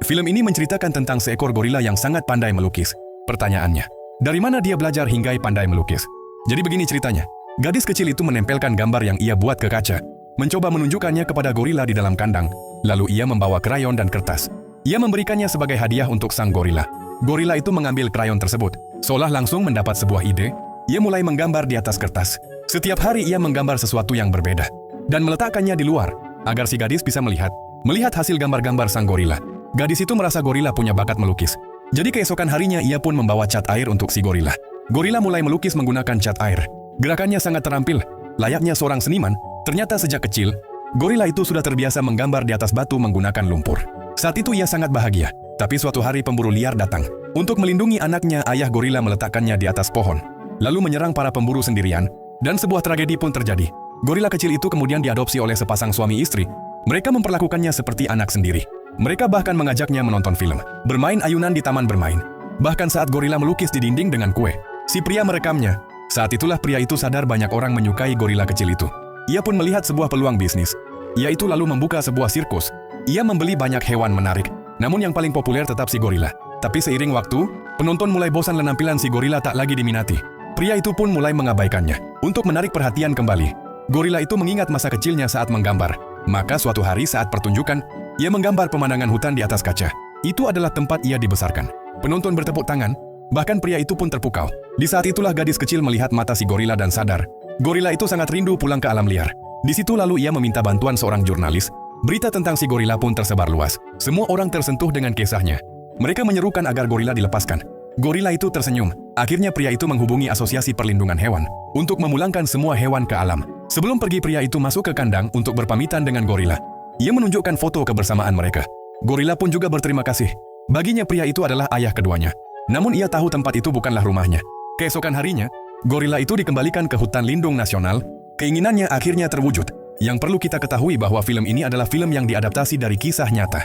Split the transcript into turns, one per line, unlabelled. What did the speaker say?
Film ini menceritakan tentang seekor gorila yang sangat pandai melukis. Pertanyaannya, dari mana dia belajar hingga pandai melukis? Jadi begini ceritanya. Gadis kecil itu menempelkan gambar yang ia buat ke kaca, mencoba menunjukkannya kepada gorila di dalam kandang. Lalu ia membawa krayon dan kertas. Ia memberikannya sebagai hadiah untuk sang gorila. Gorila itu mengambil krayon tersebut. Seolah langsung mendapat sebuah ide, ia mulai menggambar di atas kertas. Setiap hari ia menggambar sesuatu yang berbeda dan meletakkannya di luar agar si gadis bisa melihat hasil gambar-gambar sang gorila. Gadis itu merasa gorila punya bakat melukis. Jadi keesokan harinya ia pun membawa cat air untuk si gorila. Gorila mulai melukis menggunakan cat air. Gerakannya sangat terampil, layaknya seorang seniman. Ternyata sejak kecil, gorila itu sudah terbiasa menggambar di atas batu menggunakan lumpur. Saat itu ia sangat bahagia. Tapi suatu hari pemburu liar datang. Untuk melindungi anaknya, ayah gorila meletakkannya di atas pohon, lalu menyerang para pemburu sendirian, dan sebuah tragedi pun terjadi. Gorila kecil itu kemudian diadopsi oleh sepasang suami istri. Mereka memperlakukannya seperti anak sendiri. Mereka bahkan mengajaknya menonton film, bermain ayunan di taman bermain. Bahkan saat gorila melukis di dinding dengan kue, si pria merekamnya. Saat itulah pria itu sadar banyak orang menyukai gorila kecil itu. Ia pun melihat sebuah peluang bisnis, yaitu lalu membuka sebuah sirkus. Ia membeli banyak hewan menarik, namun yang paling populer tetap si gorila. Tapi seiring waktu, penonton mulai bosan penampilan si gorila tak lagi diminati. Pria itu pun mulai mengabaikannya. Untuk menarik perhatian kembali, gorila itu mengingat masa kecilnya saat menggambar. Maka suatu hari saat pertunjukan, ia menggambar pemandangan hutan di atas kaca. Itu adalah tempat ia dibesarkan. Penonton bertepuk tangan, bahkan pria itu pun terpukau. Di saat itulah gadis kecil melihat mata si gorila dan sadar. Gorila itu sangat rindu pulang ke alam liar. Di situ lalu ia meminta bantuan seorang jurnalis. Berita tentang si gorila pun tersebar luas. Semua orang tersentuh dengan kisahnya. Mereka menyerukan agar gorila dilepaskan. Gorila itu tersenyum. Akhirnya pria itu menghubungi Asosiasi Perlindungan Hewan untuk memulangkan semua hewan ke alam. Sebelum pergi, pria itu masuk ke kandang untuk berpamitan dengan gorila. Ia menunjukkan foto kebersamaan mereka. Gorila pun juga berterima kasih. Baginya pria itu adalah ayah keduanya. Namun ia tahu tempat itu bukanlah rumahnya. Keesokan harinya, gorila itu dikembalikan ke hutan lindung nasional. Keinginannya akhirnya terwujud. Yang perlu kita ketahui bahwa film ini adalah film yang diadaptasi dari kisah nyata.